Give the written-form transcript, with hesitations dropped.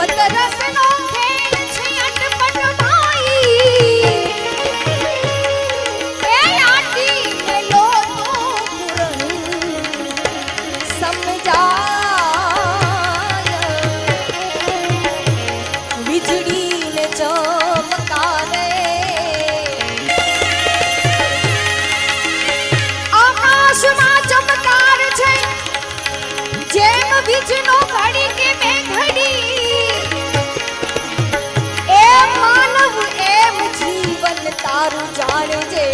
પતરસનો ખેલ છે અટપટ ભાઈ એ આટીને લો તો પૂરણ સમજાય વીજળીને ચમકારે આકાશમાં ચમકાર છે જેમ વીજનો ઘડી કે બે ઘડી એમ માનવ એમ જીવન તારું જાણજે